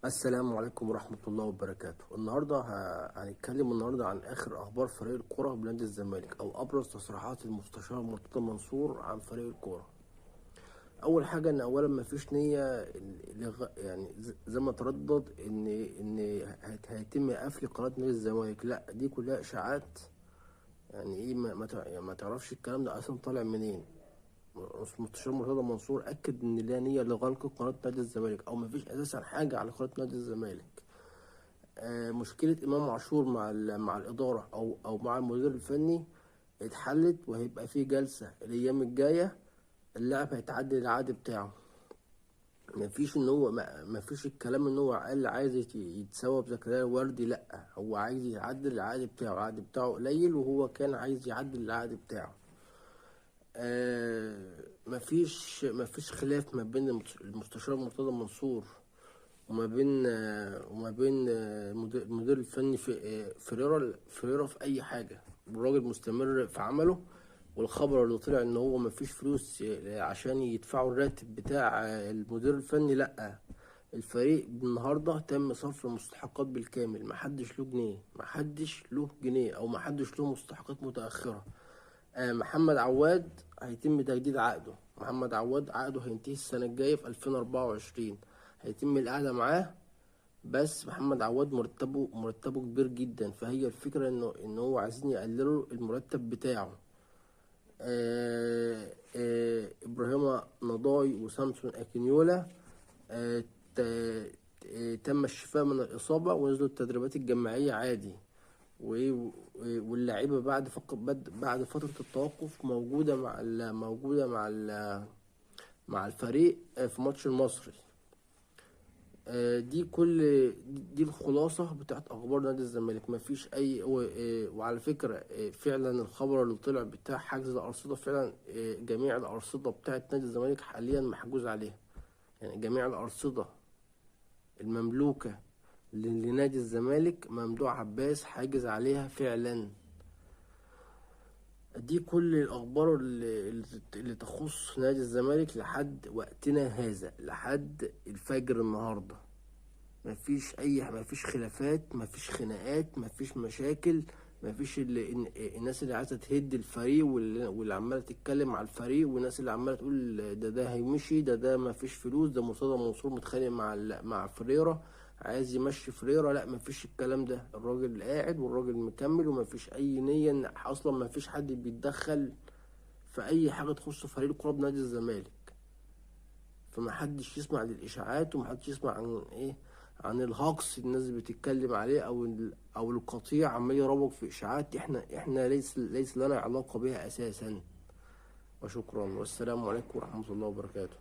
السلام عليكم ورحمة الله وبركاته. النهاردة هنتكلم عن آخر أخبار فريق الكرة بنادي الزمالك أو أبرز تصريحات المستشار مرتضى منصور عن فريق الكرة. أول حاجة إن أولا مفيش نية يعني زي ما تردد إن هيتم قفل قناة نادي الزمالك. لأ، دي كلها إشاعات. يعني إيه ما تعرفش الكلام ده أصلا طالع منين. المستشار مرتضى منصور أكد إن لا نية لغلق قناة نادي الزمالك أو مفيش أساسا حاجة على قناة نادي الزمالك. مشكلة إمام عاشور مع الإدارة أو مع المدير الفني اتحلت، وهيبقى في جلسة الأيام الجاية. اللاعب هيتعدل العقد بتاعه. مفيش الكلام إن هو قال عايز يتساوى بزكريا الوردي. لأ، هو عايز يعدل العقد بتاعه. العقد بتاعه قليل وهو كان عايز يعدل العقد بتاعه. مفيش خلاف ما بين المستشار مرتضى منصور وما بين المدير الفني في فريرة في اي حاجه. الراجل مستمر في عمله. والخبر اللي طلع ان هو مفيش فلوس عشان يدفعوا الراتب بتاع المدير الفني، لا. الفريق النهارده تم صرف المستحقات بالكامل. محدش له جنيه او محدش له مستحقات متاخره. محمد عواد هيتم تجديد عقده. محمد عواد عقده هينتهي السنه الجايه في 2024. هيتم القعده معاه. بس محمد عواد مرتبه كبير جدا، فهي الفكرة ان هو عايزين يقللوا المرتب بتاعه. ابراهيم نضاي وسامسون اكينيولا آه تم الشفاء من الإصابة ونزلوا التدريبات الجماعية عادي. واللعيبة بعد فترة التوقف موجودة مع الفريق في ماتش المصري. دي الخلاصة بتاعت أخبار نادي الزمالك. مفيش أي وعلى فكرة فعلا الخبر اللي طلع بتاع حجز الأرصدة فعلا. جميع الأرصدة بتاعت نادي الزمالك حاليا محجوز عليها. يعني جميع الأرصدة المملوكة لنادي الزمالك ممدوح عباس حاجز عليها فعلا. دي كل الأخبار اللي تخص نادي الزمالك لحد وقتنا هذا، لحد الفجر النهارده. مفيش خلافات، مفيش خناقات، مفيش مشاكل. الناس اللي عايزه تهد الفريق واللي عماله تتكلم على الفريق، والناس اللي عماله تقول ده هيمشي، ده مفيش فلوس، ده مرتضى منصور متخانق مع فريرة عايز يمشي فريرة. لا، مفيش الكلام ده. الراجل قاعد والراجل مكمل، ومفيش اي نية ان اصلا مفيش حد بيتدخل في اي حاجه تخص فريق الكوره بنادي الزمالك. فمحدش يسمع للاشاعات، ومحدش يسمع عن الهاكس الناس بتتكلم عليه، او القطيع عمال يروج في اشاعات احنا ليس لنا علاقه بها اساسا. وشكرا، والسلام عليكم ورحمه الله وبركاته.